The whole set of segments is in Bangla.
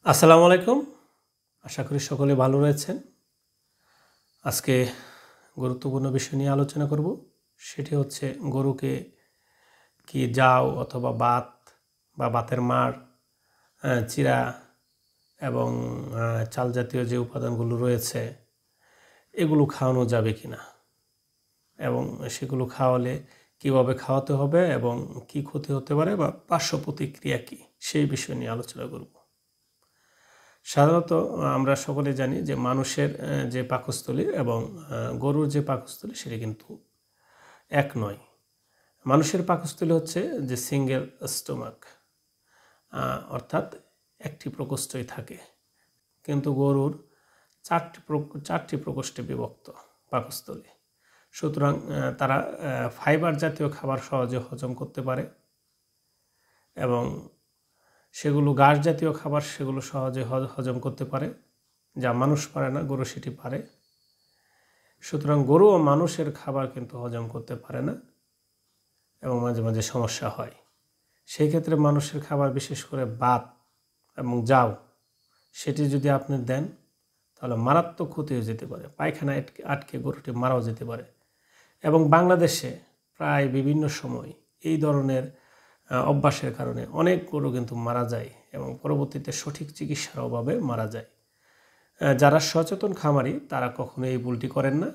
আসসালামু আলাইকুম। আশা করি সকলে ভালো রয়েছেন। আজকে গুরুত্বপূর্ণ বিষয় নিয়ে আলোচনা করব। সেটি হচ্ছে গরুকে কি জাউ অথবা বাত বা বাতের মাড়, চিরা এবং চাল জাতীয় যে উপাদানগুলো রয়েছে এগুলো খাওয়ানো যাবে কিনা এবং সেগুলো খাওয়ালে কিভাবে খাওয়াতে হবে এবং কি ক্ষতি হতে পারে বা পার্শ্ব প্রতিক্রিয়া কী সেই বিষয় নিয়ে আলোচনা করব। সাধারণত আমরা সকলে জানি যে মানুষের যে পাকস্থলী এবং গরুর যে পাকস্থলী সেটি কিন্তু এক নয়। মানুষের পাকস্থলী হচ্ছে যে সিঙ্গেল স্টোমাক, অর্থাৎ একটি প্রকোষ্ঠই থাকে, কিন্তু গরুর চারটি প্রকোষ্ঠে বিভক্ত পাকস্থলী। সুতরাং তারা ফাইবার জাতীয় খাবার সহজে হজম করতে পারে এবং সেগুলো ঘাস জাতীয় খাবার সেগুলো সহজে হজম করতে পারে, যা মানুষ পারে না, গরু সেটি পারে। সুতরাং গরু ও মানুষের খাবার কিন্তু হজম করতে পারে না এবং মাঝে মাঝে সমস্যা হয়। সেই ক্ষেত্রে মানুষের খাবার, বিশেষ করে বাত এবং জাউ, সেটি যদি আপনি দেন তাহলে মারাত্মক ক্ষতি হয়ে যেতে পারে, পায়খানা আটকে গরুটি মারাও যেতে পারে। এবং বাংলাদেশে প্রায় বিভিন্ন সময় এই ধরনের অভ্যাসের কারণে অনেক গরু কিন্তু মারা যায় এবং পরবর্তীতে সঠিক চিকিৎসার অভাবে মারা যায়। যারা সচেতন খামারি তারা কখনো এই ভুলটি করেন না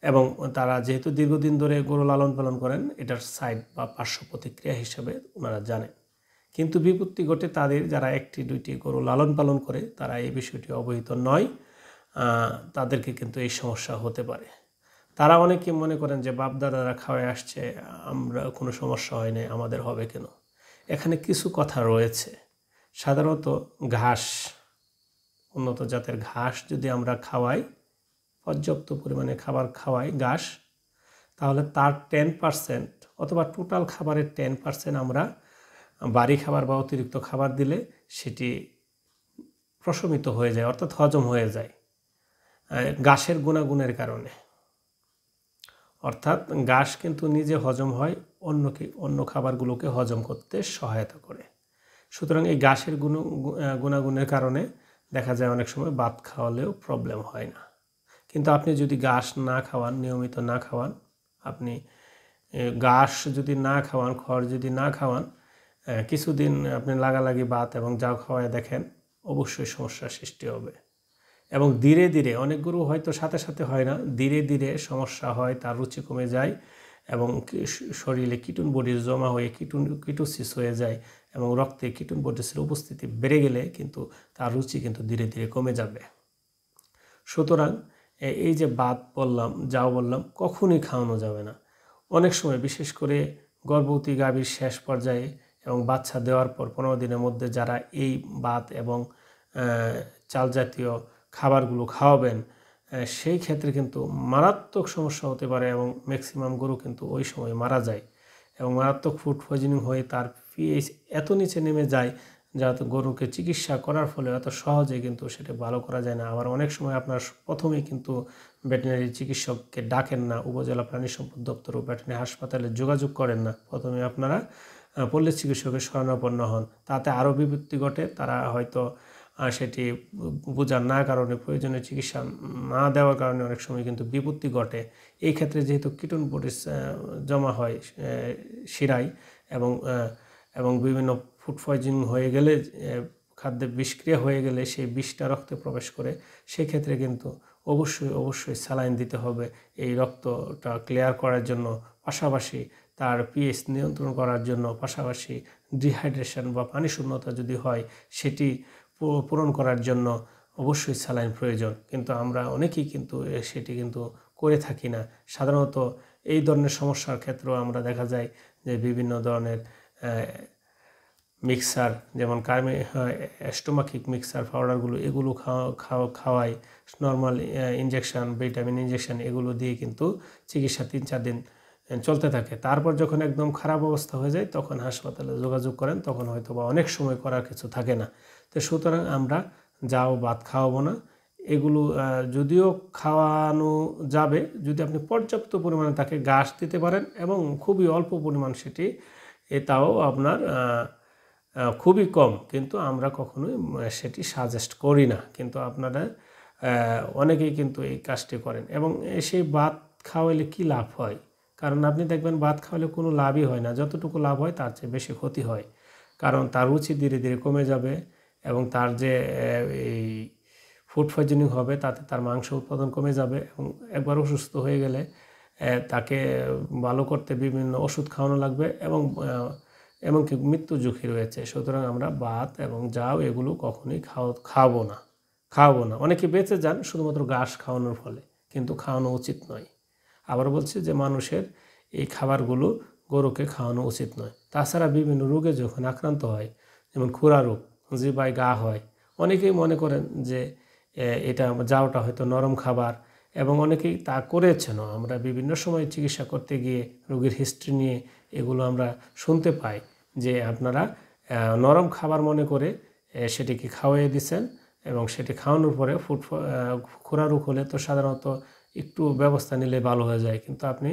এবং তারা যেহেতু দীর্ঘদিন ধরে গরু লালন পালন করেন, এটার সাইড বা পার্শ্ব প্রতিক্রিয়া হিসেবে ওনারা জানেন। কিন্তু বিপত্তি ঘটে তাদের, যারা একটি দুইটি গরু লালন পালন করে, তারা এই বিষয়টি অবহিত নয়, তাদেরকে কিন্তু এই সমস্যা হতে পারে। তারা অনেকে মনে করেন যে বাপদাদারা খাওয়ায় আসছে, আমরা কোনো সমস্যা হয় নাই, আমাদের হবে কেন। এখানে কিছু কথা রয়েছে। সাধারণত ঘাস, উন্নত জাতের ঘাস যদি আমরা খাওয়াই, পর্যাপ্ত পরিমাণে খাবার খাওয়াই ঘাস, তাহলে তার 10% অথবা টোটাল খাবারের 10% আমরা বাড়ি খাবার বা অতিরিক্ত খাবার দিলে সেটি প্রশমিত হয়ে যায়, অর্থাৎ হজম হয়ে যায় ঘাসের গুণাগুণের কারণে। অর্থাৎ ঘাস কিন্তু নিজে হজম হয়, অন্য খাবারগুলোকে হজম করতে সহায়তা করে। সুতরাং এই ঘাসের গুণাগুণের কারণে দেখা যায় অনেক সময় ভাত খাওয়ালেও প্রবলেম হয় না। কিন্তু আপনি যদি ঘাস না খাওয়ান, নিয়মিত না খাওয়ান, আপনি ঘাস যদি না খাওয়ান, খড় যদি না খাওয়ান, কিছুদিন আপনি লাগালাগি ভাত এবং জাউ খাওয়ায় দেখেন, অবশ্যই সমস্যার সৃষ্টি হবে। এবং ধীরে ধীরে, অনেক গরু হয়তো সাথে সাথে হয় না, ধীরে ধীরে সমস্যা হয়, তার রুচি কমে যায় এবং শরীরে কিটোন বডি জমা হয়ে কিটোসিস হয়ে যায় এবং রক্তে কিটোন বডিসের উপস্থিতি বেড়ে গেলে কিন্তু তার রুচি কিন্তু ধীরে ধীরে কমে যাবে। সুতরাং এই যে ভাত বললাম, যাও বললাম, কখনোই খাওয়ানো যাবে না। অনেক সময়, বিশেষ করে গর্ভবতী গাভীর শেষ পর্যায়ে এবং বাচ্চা দেওয়ার পর 15 দিনের মধ্যে যারা এই ভাত এবং চাল জাতীয় খাবারগুলো খাওয়াবেন, সেই ক্ষেত্রে কিন্তু মারাত্মক সমস্যা হতে পারে এবং ম্যাক্সিমাম গরু কিন্তু ওই সময় মারা যায় এবং মারাত্মক ফুড পয়জনিং হয়ে তার পিএইচ এত নিচে নেমে যায়, যাতে গরুকে চিকিৎসা করার ফলে এত সহজে কিন্তু সেটা ভালো করা যায় না। আবার অনেক সময় আপনার প্রথমেই কিন্তু ভেটেরিনারি চিকিৎসককে ডাকেন না, উপজেলা প্রাণী সম্পদ দপ্তর ও ভেটেরিনারি হাসপাতালে যোগাযোগ করেন না, প্রথমে আপনারা পল্লী চিকিৎসকের শরণাপন্ন হন। তাতে আরও বিপত্তি ঘটে। তারা হয়তো সেটি বোঝার না কারণে, প্রয়োজনীয় চিকিৎসা না দেওয়ার কারণে অনেক সময় কিন্তু বিপত্তি ঘটে। এই ক্ষেত্রে যেহেতু কিটোন বডিস জমা হয় শিরায় এবং বিভিন্ন ফুড পয়জনিং হয়ে গেলে, খাদ্যে বিষক্রিয়া হয়ে গেলে সেই বিষটা রক্তে প্রবেশ করে, সেক্ষেত্রে কিন্তু অবশ্যই স্যালাইন দিতে হবে এই রক্তটা ক্লিয়ার করার জন্য, পাশাপাশি তার পিএইচ নিয়ন্ত্রণ করার জন্য, পাশাপাশি ডিহাইড্রেশন বা পানি শূন্যতা যদি হয় সেটি পূরণ করার জন্য অবশ্যই স্যালাইন প্রয়োজন। কিন্তু আমরা অনেকেই কিন্তু সেটি কিন্তু করে থাকি না। সাধারণত এই ধরনের সমস্যার ক্ষেত্রেও আমরা দেখা যায় যে বিভিন্ন ধরনের মিক্সার, যেমন স্টোমাকিক মিক্সার পাউডারগুলো, এগুলো খাওয়াই, নর্মাল ইনজেকশান, ভিটামিন ইনজেকশান, এগুলো দিয়ে কিন্তু চিকিৎসা 3-4 দিন চলতে থাকে। তারপর যখন একদম খারাপ অবস্থা হয়ে যায় তখন হাসপাতালে যোগাযোগ করেন, তখন হয়তো বা অনেক সময় করার কিছু থাকে না। তো সুতরাং আমরা যাও ভাত খাওয়াবো না। এগুলো যদিও খাওয়ানো যাবে যদি আপনি পর্যাপ্ত পরিমাণে তাকে ঘাস দিতে পারেন এবং খুবই অল্প পরিমাণ সেটি, তাও আপনার খুবই কম, কিন্তু আমরা কখনোই সেটি সাজেস্ট করি না। কিন্তু আপনারা অনেকেই কিন্তু এই কাজটি করেন, এবং সেই ভাত খাওয়াইলে কি লাভ হয়? কারণ আপনি দেখবেন ভাত খাওয়ালে কোনো লাভই হয় না, যতটুকু লাভ হয় তার চেয়ে বেশি ক্ষতি হয়। কারণ তার রুচি ধীরে ধীরে কমে যাবে, এবং তার যে এই ফুড পয়জনিং হবে, তাতে তার মাংস উৎপাদন কমে যাবে, এবং একবার অসুস্থ হয়ে গেলে তাকে ভালো করতে বিভিন্ন ওষুধ খাওয়ানো লাগবে, এবং এমনকি মৃত্যু ঝুঁকি রয়েছে। সুতরাং আমরা ভাত এবং জাউ এগুলো কখনোই খাওয়াবো না। অনেকে বেঁচে যান শুধুমাত্র ঘাস খাওয়ানোর ফলে, কিন্তু খাওয়ানো উচিত নয়। আবার বলছি যে মানুষের এই খাবারগুলো গরুকে খাওয়ানো উচিত নয়। তাছাড়া বিভিন্ন রোগে যখন আক্রান্ত হয়, যেমন খুরা রোগ, জিহ্বায় ঘা হয়, অনেকেই মনে করেন যে এটা জাউটা হয়তো নরম খাবার, এবং অনেকেই তা করেছেনও। আমরা বিভিন্ন সময় চিকিৎসা করতে গিয়ে রোগীর হিস্ট্রি নিয়ে এগুলো আমরা শুনতে পাই যে আপনারা নরম খাবার মনে করে সেটিকে খাওয়াইয়ে দিচ্ছেন, এবং সেটি খাওয়ানোর পরে খুরা রোগ হলে তো সাধারণত একটু ব্যবস্থা নিলে ভালো হয়ে যায়, কিন্তু আপনি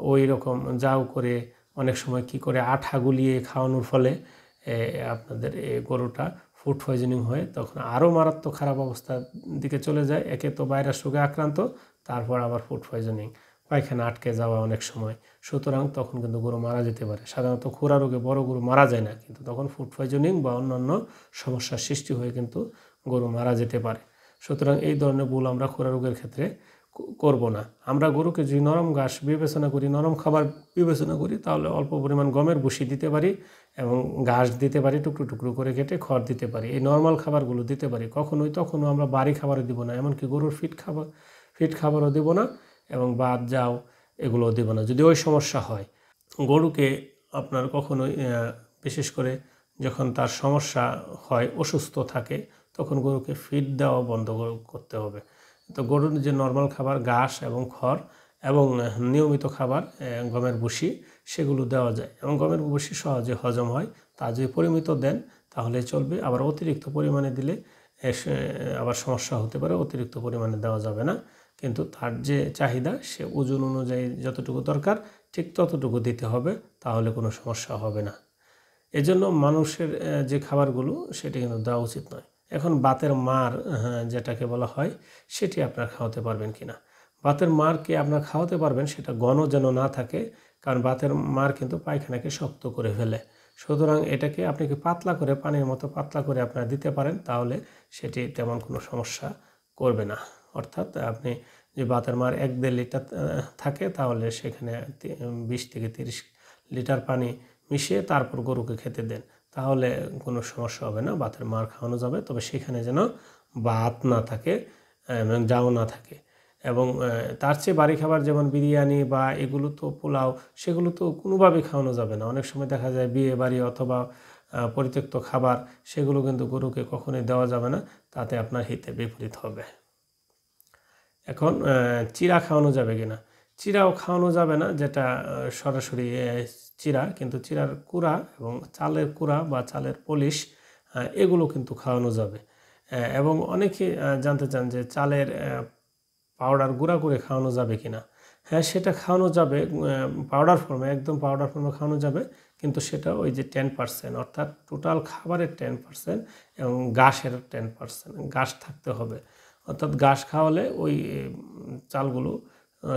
ওই রকম জাউ করে অনেক সময় কি করে আঠা গুলিয়ে খাওয়ানোর ফলে আপনাদের এই গরুটা ফুড পয়জনিং হয়ে তখন আরও মারাত্মক খারাপ অবস্থার দিকে চলে যায়। একে তো ভাইরাস রোগে আক্রান্ত, তারপর আবার ফুড পয়জনিং, পায়খানা আটকে যাওয়া অনেক সময়। সুতরাং তখন কিন্তু গরু মারা যেতে পারে। সাধারণত খুরা রোগে বড় গরু মারা যায় না, কিন্তু তখন ফুড পয়জনিং বা অন্যান্য সমস্যার সৃষ্টি হয়ে কিন্তু গরু মারা যেতে পারে। সুতরাং এই ধরনের ভুল আমরা খুরা রোগের ক্ষেত্রে করব না। আমরা গরুকে যদি নরম ঘাস বিবেচনা করি, নরম খাবার বিবেচনা করি, তাহলে অল্প পরিমাণ গমের ভুসি দিতে পারি, এবং ঘাস দিতে পারি, টুকরো টুকরো করে কেটে খড় দিতে পারি, এই নর্মাল খাবারগুলো দিতে পারি। তখনও আমরা বাড়ি খাবারও দিব না, এমনকি গরুর ফিট খাবারও দিব না, এবং ভাত জাউ এগুলোও দিব না যদি ওই সমস্যা হয়। গরুকে আপনার কখনোই বিশেষ করে যখন তার সমস্যা হয়, অসুস্থ থাকে, তখন গরুকে ফিড দেওয়া বন্ধ করতে হবে। তো গরুর যে নর্মাল খাবার ঘাস এবং খড় এবং নিয়মিত খাবার গমের ভুসি, সেগুলো দেওয়া যায়, এবং গমের ভুসি সহজে হজম হয়। তা যদি পরিমিত দেন তাহলে চলবে। আবার অতিরিক্ত পরিমাণে দিলে আবার সমস্যা হতে পারে, অতিরিক্ত পরিমাণে দেওয়া যাবে না। কিন্তু তার যে চাহিদা, সে ওজন অনুযায়ী যতটুকু দরকার ঠিক ততটুকু দিতে হবে, তাহলে কোনো সমস্যা হবে না। এজন্য মানুষের যে খাবারগুলো সেটি কিন্তু দেওয়া উচিত নয়। এখন বাতের মার যেটাকে বলা হয়, সেটি আপনারা খাওয়াতে পারবেন কিনা। বাতের মারকে আপনারা খাওয়াতে পারবেন, সেটা ঘন যেন না থাকে, কারণ বাতের মার কিন্তু পায়খানাকে শক্ত করে ফেলে। সুতরাং এটাকে আপনি কি পাতলা করে, পানির মতো পাতলা করে আপনারা দিতে পারেন, তাহলে সেটি তেমন কোনো সমস্যা করবে না। অর্থাৎ আপনি যে বাতের মার 1-1.5 লিটার থাকে, তাহলে সেখানে 20 থেকে 30 লিটার পানি মিশিয়ে তারপর গরুকে খেতে দেন, তাহলে কোনো সমস্যা হবে না, বাতের মার খাওয়ানো যাবে। তবে সেখানে যেন ভাত না থাকে এবং জাউ না থাকে। এবং তার চেয়ে বাড়ি খাবার যেমন বিরিয়ানি বা এগুলো তো পোলাও, সেগুলো তো কোনোভাবেই খাওয়ানো যাবে না। অনেক সময় দেখা যায় বিয়ে বাড়ি অথবা পরিত্যক্ত খাবার, সেগুলো কিন্তু গরুকে কখনোই দেওয়া যাবে না, তাতে আপনার হিতে বিপরীত হবে। এখন চিরা খাওয়ানো যাবে কিনা। চিরাও খাওয়ানো যাবে না, যেটা সরাসরি চিরা, কিন্তু চিরার কুড়া এবং চালের কুড়া বা চালের পলিশ, এগুলো কিন্তু খাওয়ানো যাবে। এবং অনেকে জানতে চান যে চালের পাউডার গুঁড়া করে খাওয়ানো যাবে কিনা। হ্যাঁ, সেটা খাওয়ানো যাবে, পাউডার ফর্মে, একদম পাউডার ফর্মে খাওয়ানো যাবে, কিন্তু সেটা ওই যে 10%, অর্থাৎ টোটাল খাবারের 10% এবং ঘাসের 10%, ঘাস থাকতে হবে। অর্থাৎ ঘাস খাওয়ালে ওই চালগুলো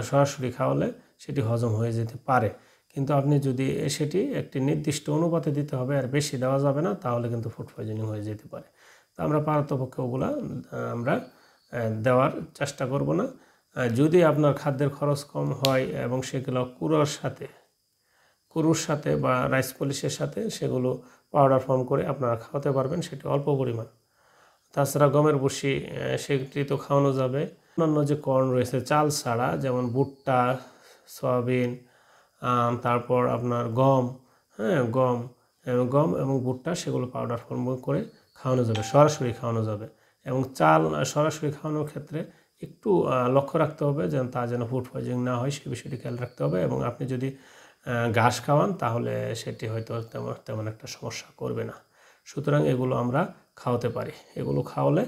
সরাসরি খাওয়ালে সেটি হজম হয়ে যেতে পারে, কিন্তু আপনি যদি সেটি একটি নির্দিষ্ট অনুপাতে দিতে হবে, আর বেশি দেওয়া যাবে না, তাহলে কিন্তু ফুড পয়জনিং হয়ে যেতে পারে। তো আমরা পারতপক্ষে ওগুলা আমরা দেওয়ার চেষ্টা করব না। যদি আপনার খাদ্যের খরচ কম হয় এবং সেগুলো কুড়োর সাথে বা রাইস পলিশের সাথে সেগুলো পাউডার ফর্ম করে আপনারা খাওয়াতে পারবেন, সেটি অল্প পরিমাণ। তাছাড়া গমের ভুসি, সেটি তো খাওয়ানো যাবে। অন্যান্য যে কর্ন রয়েছে চাল ছাড়া, যেমন ভুট্টা, সয়াবিন, তারপর আপনার গম, গম এবং ভুট্টা, সেগুলো পাউডার ফর্ম করে খাওয়ানো যাবে, সরাসরি খাওয়ানো যাবে। এবং চাল সরাসরি খাওয়ানোর ক্ষেত্রে একটু লক্ষ্য রাখতে হবে যেন তা যেন ফুড পয়জনিং না হয়, সেই বিষয়টি খেয়াল রাখতে হবে। এবং আপনি যদি ঘাস খাওয়ান, তাহলে সেটি হয়তো তেমন একটা সমস্যা করবে না। সুতরাং এগুলো আমরা খাওয়াতে পারি, এগুলো খাওয়ালে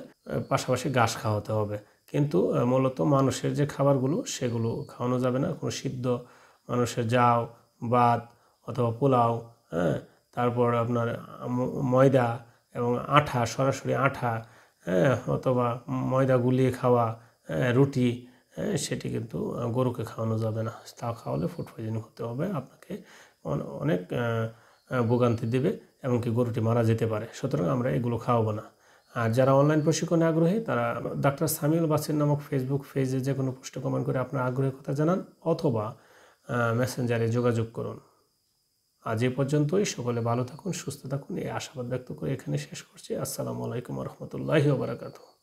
পাশাপাশি ঘাস খাওয়াতে হবে। কিন্তু মূলত মানুষের যে খাবারগুলো, সেগুলো খাওয়ানো যাবে না। কোনো সিদ্ধ মানুষের জাউ, ভাত অথবা পোলাও, তারপর আপনার ময়দা এবং আঠা, সরাসরি আঠা, হ্যাঁ, অথবা ময়দা গুলিয়ে খাওয়া রুটি, সেটি কিন্তু গরুকে খাওয়ানো যাবে না। তা খাওয়ালে ফুড পয়জনিং হতে হবে, আপনাকে অনেক ভোগান্তি দেবে, এমনকি গরুটি মারা যেতে পারে। সুতরাং আমরা এগুলো খাওয়াবো না। আর যারা অনলাইন প্রশিক্ষণে আগ্রহী তারা ডাক্তার সামিউল বাসির নামক ফেসবুক পেজে যে কোনো পোস্টে কমেন্ট করে আপনার আগ্রহের কথা জানান, অথবা মেসেঞ্জারে যোগাযোগ করুন। আজ এ পর্যন্তই। সকলে ভালো থাকুন, সুস্থ থাকুন, এই আশাবাদ ব্যক্ত করে এখানে শেষ করছি। আসসালামু আলাইকুম রহমতুল্লাহি ওয়া বারাকাতুহু।